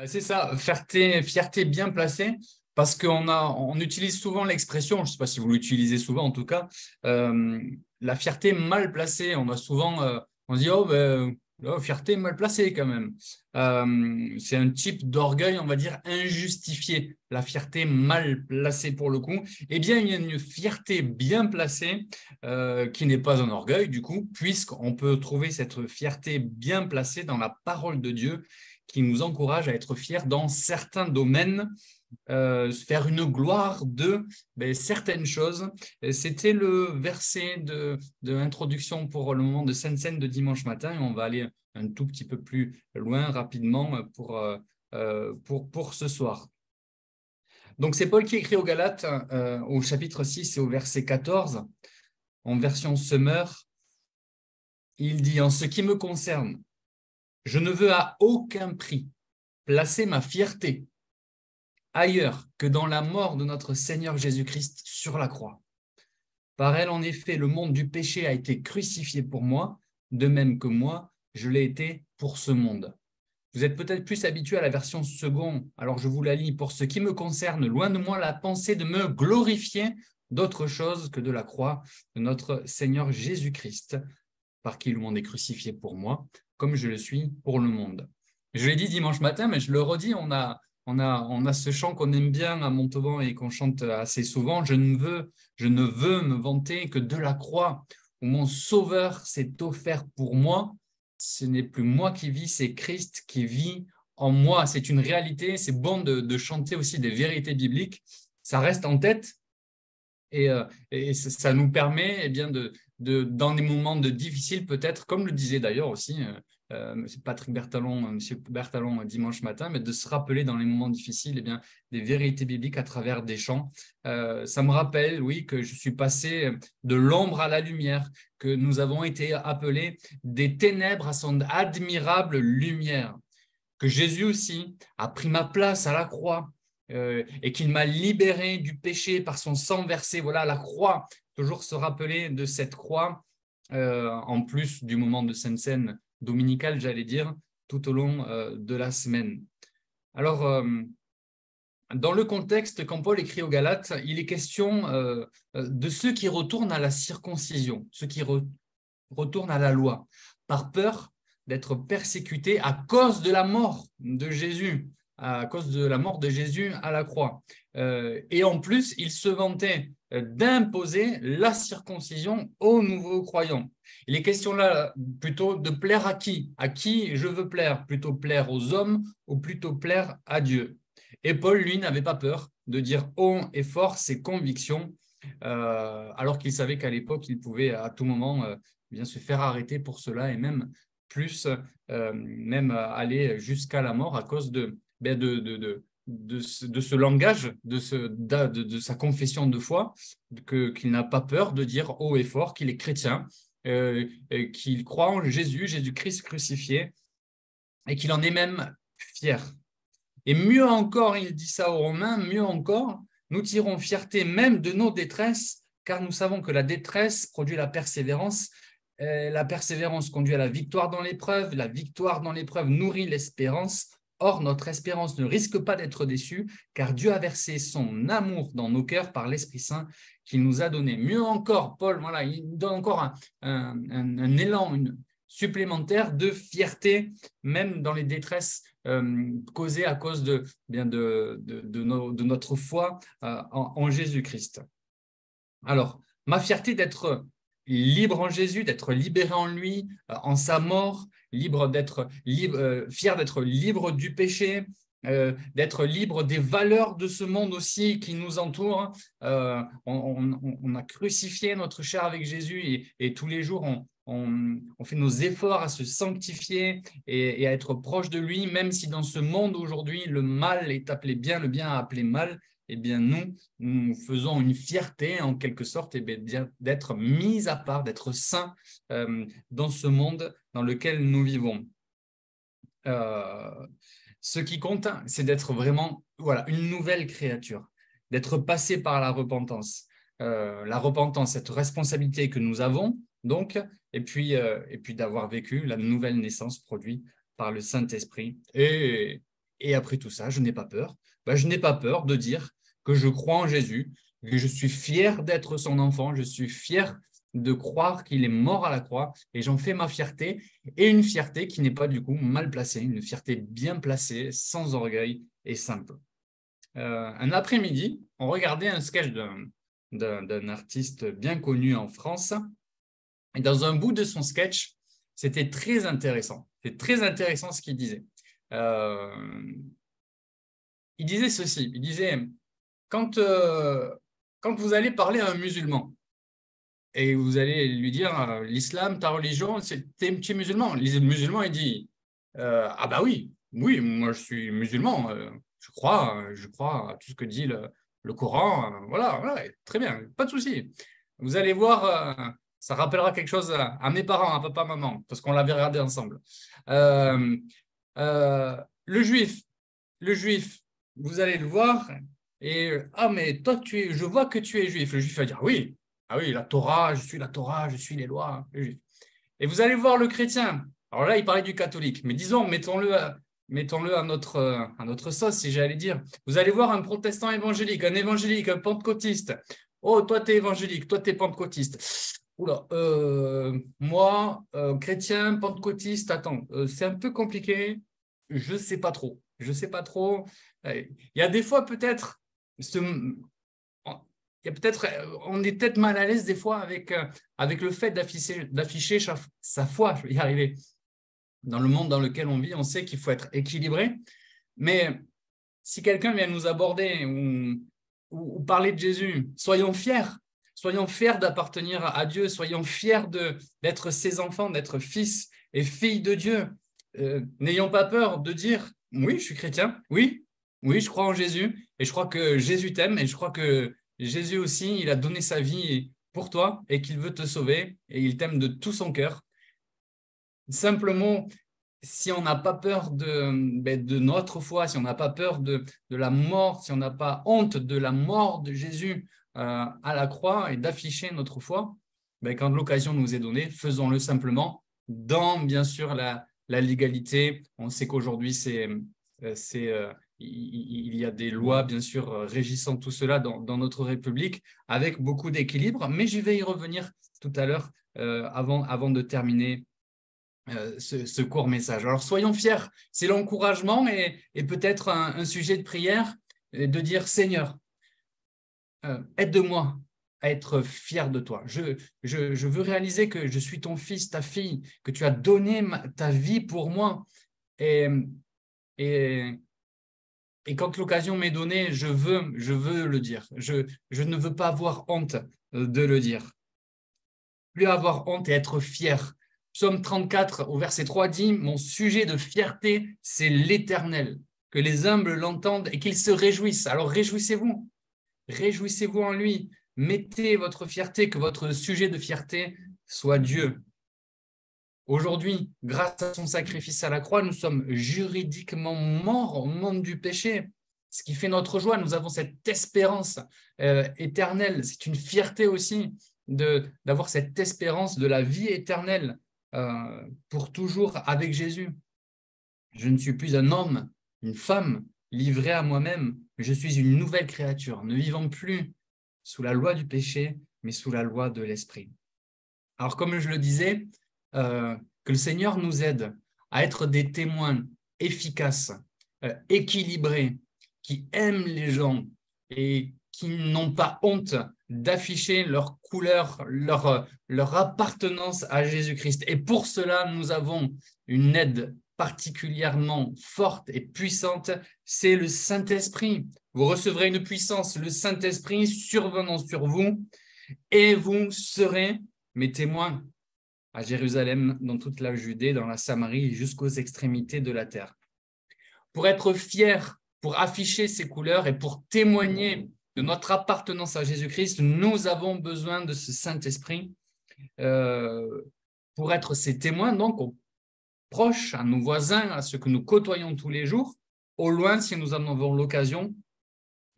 C'est ça, fierté bien placée, parce on utilise souvent l'expression, je ne sais pas si vous l'utilisez souvent en tout cas, euh, la fierté mal placée. On a souvent, on se dit, oh, ben, oh, fierté mal placée quand même. C'est un type d'orgueil, on va dire, injustifié. La fierté mal placée pour le coup. Eh bien, il y a une fierté bien placée qui n'est pas un orgueil, du coup, puisqu'on peut trouver cette fierté bien placée dans la parole de Dieu qui nous encourage à être fiers dans certains domaines, faire une gloire de certaines choses. C'était le verset de introduction pour le moment de Sainte Seine de dimanche matin, et on va aller un tout petit peu plus loin rapidement pour ce soir. Donc c'est Paul qui écrit aux Galates au chapitre 6 et au verset 14, en version Summer. Il dit: en ce qui me concerne, je ne veux à aucun prix placer ma fierté ailleurs que dans la mort de notre Seigneur Jésus-Christ sur la croix. Par elle, en effet, le monde du péché a été crucifié pour moi, de même que moi, je l'ai été pour ce monde. Vous êtes peut-être plus habitué à la version seconde, alors je vous la lis. Pour ce qui me concerne, loin de moi la pensée de me glorifier d'autre chose que de la croix de notre Seigneur Jésus-Christ, par qui le monde est crucifié pour moi, comme je le suis pour le monde. Je l'ai dit dimanche matin, mais je le redis, on a ce chant qu'on aime bien à Montauban et qu'on chante assez souvent. Je ne veux me vanter que de la croix où mon Sauveur s'est offert pour moi. Ce n'est plus moi qui vis, c'est Christ qui vit en moi. C'est une réalité. C'est bon de chanter aussi des vérités bibliques. Ça reste en tête et ça nous permet dans des moments difficiles, peut-être, comme le disait d'ailleurs aussi Patrick Bertalon, Monsieur Bertalon dimanche matin, mais de se rappeler dans les moments difficiles des vérités bibliques à travers des chants. Ça me rappelle, oui, que je suis passé de l'ombre à la lumière, que nous avons été appelés des ténèbres à son admirable lumière, que Jésus aussi a pris ma place à la croix et qu'il m'a libéré du péché par son sang versé. Voilà, la croix, toujours se rappeler de cette croix, en plus du moment de Sainte Seine dominicale, j'allais dire, tout au long de la semaine. Alors, dans le contexte, quand Paul écrit aux Galates, il est question de ceux qui retournent à la circoncision, ceux qui retournent à la loi, par peur d'être persécutés à cause de la mort de Jésus, à cause de la mort de Jésus à la croix. Et en plus, il se vantait d'imposer la circoncision aux nouveaux croyants. Il est question là plutôt de plaire à qui? À qui je veux plaire? Plutôt plaire aux hommes ou plutôt plaire à Dieu? Et Paul, lui, n'avait pas peur de dire haut et fort ses convictions, alors qu'il savait qu'à l'époque, il pouvait à tout moment bien se faire arrêter pour cela et même plus, même aller jusqu'à la mort à cause de ce langage, de sa confession de foi, qu'il n'a pas peur de dire haut et fort qu'il est chrétien, qu'il croit en Jésus, Jésus-Christ crucifié, et qu'il en est même fier. Et mieux encore, il dit ça aux Romains, mieux encore, nous tirons fierté même de nos détresses, car nous savons que la détresse produit la persévérance conduit à la victoire dans l'épreuve dans l'épreuve nourrit l'espérance. Or, notre espérance ne risque pas d'être déçue, car Dieu a versé son amour dans nos cœurs par l'Esprit Saint qu'il nous a donné. Mieux encore, Paul, voilà, il donne encore un élan supplémentaire de fierté, même dans les détresses causées à cause de notre foi en Jésus-Christ. Alors, ma fierté d'être libre en Jésus, d'être libéré en lui, en sa mort, fier d'être libre du péché, d'être libre des valeurs de ce monde aussi qui nous entoure. On a crucifié notre chair avec Jésus et tous les jours, on fait nos efforts à se sanctifier et à être proche de lui, même si dans ce monde aujourd'hui, le mal est appelé bien, le bien est appelé mal. Eh bien, nous faisons une fierté, en quelque sorte, d'être mis à part, d'être saints dans ce monde dans lequel nous vivons. Ce qui compte, c'est d'être vraiment une nouvelle créature, d'être passé par la repentance. La repentance, cette responsabilité que nous avons, donc, et puis d'avoir vécu la nouvelle naissance produite par le Saint-Esprit. Et Et après tout ça, je n'ai pas peur. Je n'ai pas peur de dire que je crois en Jésus, que je suis fier d'être son enfant, je suis fier de croire qu'il est mort à la croix et j'en fais ma fierté, et une fierté qui n'est pas du coup mal placée, une fierté bien placée, sans orgueil et simple. Un après-midi, on regardait un sketch d'un artiste bien connu en France, et dans un bout de son sketch, c'était très intéressant. C'est très intéressant ce qu'il disait. Il disait ceci, il disait, quand vous allez parler à un musulman, et vous allez lui dire, l'islam, ta religion, tu es musulman. Le musulman, il dit, ah bah oui, moi je suis musulman, je crois à tout ce que dit le Coran, voilà, très bien, pas de souci. Vous allez voir, ça rappellera quelque chose à mes parents, à papa, maman, parce qu'on l'avait regardé ensemble. Le juif, vous allez le voir, et mais toi, je vois que tu es juif. Le juif va dire, oui, ah oui, la Torah, je suis les lois, le juif. Et vous allez voir le chrétien. Alors là, il parlait du catholique, mais disons, mettons-le à notre sauce, si j'allais dire. Vous allez voir un protestant évangélique, un pentecôtiste. Oh, toi, tu es évangélique, toi, tu es pentecôtiste. Oula, moi, chrétien, pentecôtiste, attends, c'est un peu compliqué. Je ne sais pas trop. Il y a des fois, peut-être, on est peut-être mal à l'aise des fois avec le fait d'afficher sa foi, je vais y arriver. Dans le monde dans lequel on vit, on sait qu'il faut être équilibré, mais si quelqu'un vient nous aborder ou parler de Jésus, soyons fiers d'appartenir à Dieu, soyons fiers d'être ses enfants, d'être fils et filles de Dieu. N'ayons pas peur de dire, oui, je suis chrétien, oui, je crois en Jésus, et je crois que Jésus t'aime, et je crois que Jésus aussi, il a donné sa vie pour toi, et qu'il veut te sauver, et il t'aime de tout son cœur. Simplement, si on n'a pas peur de notre foi, si on n'a pas peur de la mort, si on n'a pas honte de la mort de Jésus à la croix et d'afficher notre foi, quand l'occasion nous est donnée, faisons-le simplement dans, bien sûr, la légalité. On sait qu'aujourd'hui, il y a des lois, bien sûr, régissant tout cela dans notre République, avec beaucoup d'équilibre, mais je vais y revenir tout à l'heure avant de terminer ce court message. Alors, soyons fiers, c'est l'encouragement et peut-être un sujet de prière, de dire, Seigneur, aide-moi à être fier de toi. Je veux réaliser que je suis ton fils, ta fille, que tu as donné ta vie pour moi. Et quand l'occasion m'est donnée, je veux le dire. Je ne veux pas avoir honte de le dire. Plus avoir honte et être fier. Psaume 34, au verset 3 dit, mon sujet de fierté, c'est l'Éternel. Que les humbles l'entendent et qu'ils se réjouissent. Alors réjouissez-vous. Réjouissez-vous en lui. Mettez votre fierté, que votre sujet de fierté soit Dieu. Aujourd'hui, grâce à son sacrifice à la croix, nous sommes juridiquement morts au monde du péché. Ce qui fait notre joie, nous avons cette espérance éternelle. C'est une fierté aussi d'avoir cette espérance de la vie éternelle pour toujours avec Jésus. Je ne suis plus un homme, une femme livré à moi-même, mais je suis une nouvelle créature, ne vivant plus sous la loi du péché, mais sous la loi de l'esprit. Alors, comme je le disais, que le Seigneur nous aide à être des témoins efficaces, équilibrés, qui aiment les gens et qui n'ont pas honte d'afficher leur couleur, leur appartenance à Jésus-Christ. Et pour cela, nous avons une aide particulièrement forte et puissante, c'est le Saint-Esprit. Vous recevrez une puissance, le Saint-Esprit survenant sur vous, et vous serez mes témoins à Jérusalem, dans toute la Judée, dans la Samarie, jusqu'aux extrémités de la terre. Pour être fiers, pour afficher ces couleurs et pour témoigner de notre appartenance à Jésus-Christ, nous avons besoin de ce Saint-Esprit pour être ses témoins, donc aux proches, à nos voisins, à ceux que nous côtoyons tous les jours, au loin si nous en avons l'occasion.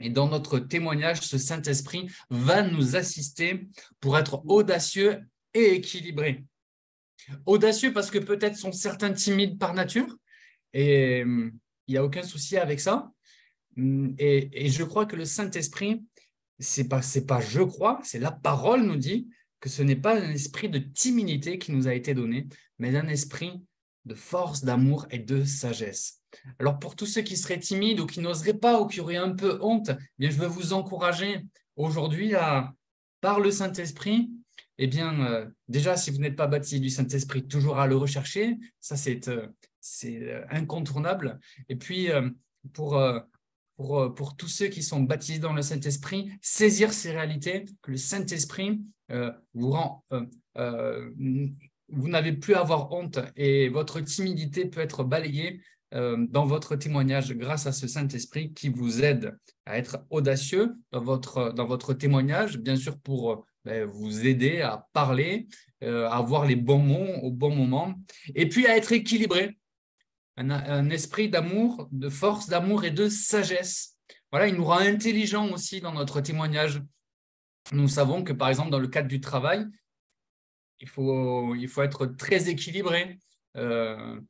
Et dans notre témoignage, ce Saint-Esprit va nous assister pour être audacieux et équilibrés. Audacieux parce que peut-être sont certains timides par nature et il n'y a aucun souci avec ça. Et je crois que le Saint-Esprit, c'est pas je crois, c'est la parole nous dit que ce n'est pas un esprit de timidité qui nous a été donné, mais un esprit de force, d'amour et de sagesse. Alors pour tous ceux qui seraient timides ou qui n'oseraient pas ou qui auraient un peu honte, eh bien, je veux vous encourager aujourd'hui par le Saint-Esprit, eh bien, déjà, si vous n'êtes pas baptisé du Saint-Esprit, toujours à le rechercher, ça c'est incontournable. Et puis, pour tous ceux qui sont baptisés dans le Saint-Esprit, saisir ces réalités, que le Saint-Esprit vous rend, vous n'avez plus à avoir honte et votre timidité peut être balayée dans votre témoignage grâce à ce Saint-Esprit qui vous aide à être audacieux dans votre témoignage, bien sûr pour vous aider à parler, à avoir les bons mots au bon moment, et puis à être équilibré. Un esprit d'amour, de force, d'amour et de sagesse. Voilà, il nous rend intelligents aussi dans notre témoignage. Nous savons que, par exemple, dans le cadre du travail, il faut être très équilibré. Dans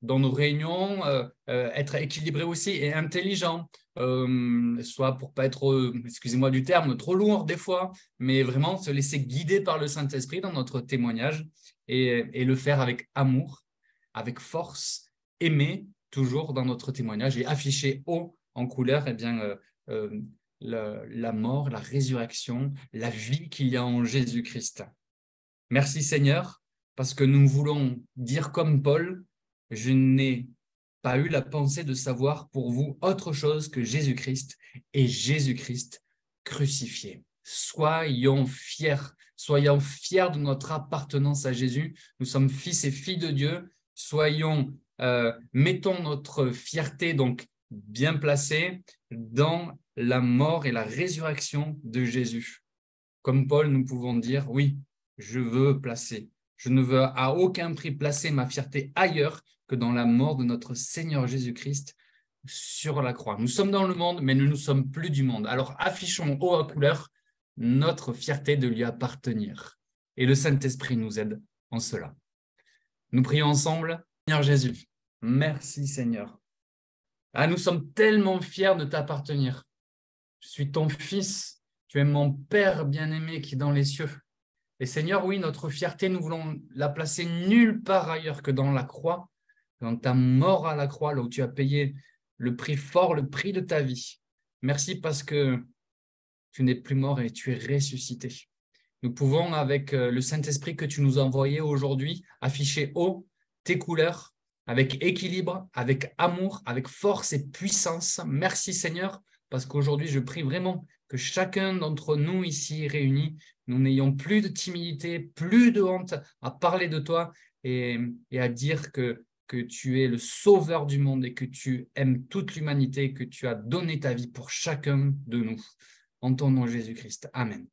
nos réunions, être équilibré aussi et intelligent, soit pour ne pas être, excusez-moi du terme, trop lourd des fois, mais vraiment se laisser guider par le Saint-Esprit dans notre témoignage et le faire avec amour, avec force, aimer toujours dans notre témoignage et afficher haut en couleur la mort, la résurrection, la vie qu'il y a en Jésus-Christ. Merci Seigneur, parce que nous voulons dire comme Paul, je n'ai pas eu la pensée de savoir pour vous autre chose que Jésus-Christ et Jésus-Christ crucifié. Soyons fiers de notre appartenance à Jésus. Nous sommes fils et filles de Dieu. Mettons notre fierté donc bien placée dans la mort et la résurrection de Jésus. Comme Paul, nous pouvons dire, oui, je ne veux à aucun prix placer ma fierté ailleurs que dans la mort de notre Seigneur Jésus-Christ sur la croix. Nous sommes dans le monde, mais nous ne sommes plus du monde. Alors affichons haut en couleur notre fierté de lui appartenir. Et le Saint-Esprit nous aide en cela. Nous prions ensemble. Seigneur Jésus, merci Seigneur. Nous sommes tellement fiers de t'appartenir. Je suis ton fils, tu es mon Père bien-aimé qui est dans les cieux. Et Seigneur, oui, notre fierté, nous voulons la placer nulle part ailleurs que dans la croix, dans ta mort à la croix, là où tu as payé le prix fort, le prix de ta vie. Merci parce que tu n'es plus mort et tu es ressuscité. Nous pouvons, avec le Saint-Esprit que tu nous as envoyé aujourd'hui, afficher haut tes couleurs, avec équilibre, avec amour, avec force et puissance. Merci Seigneur, parce qu'aujourd'hui, je prie vraiment que chacun d'entre nous ici réunis, nous n'ayons plus de timidité, plus de honte à parler de toi et à dire que tu es le sauveur du monde et que tu aimes toute l'humanité, que tu as donné ta vie pour chacun de nous. En ton nom Jésus-Christ. Amen.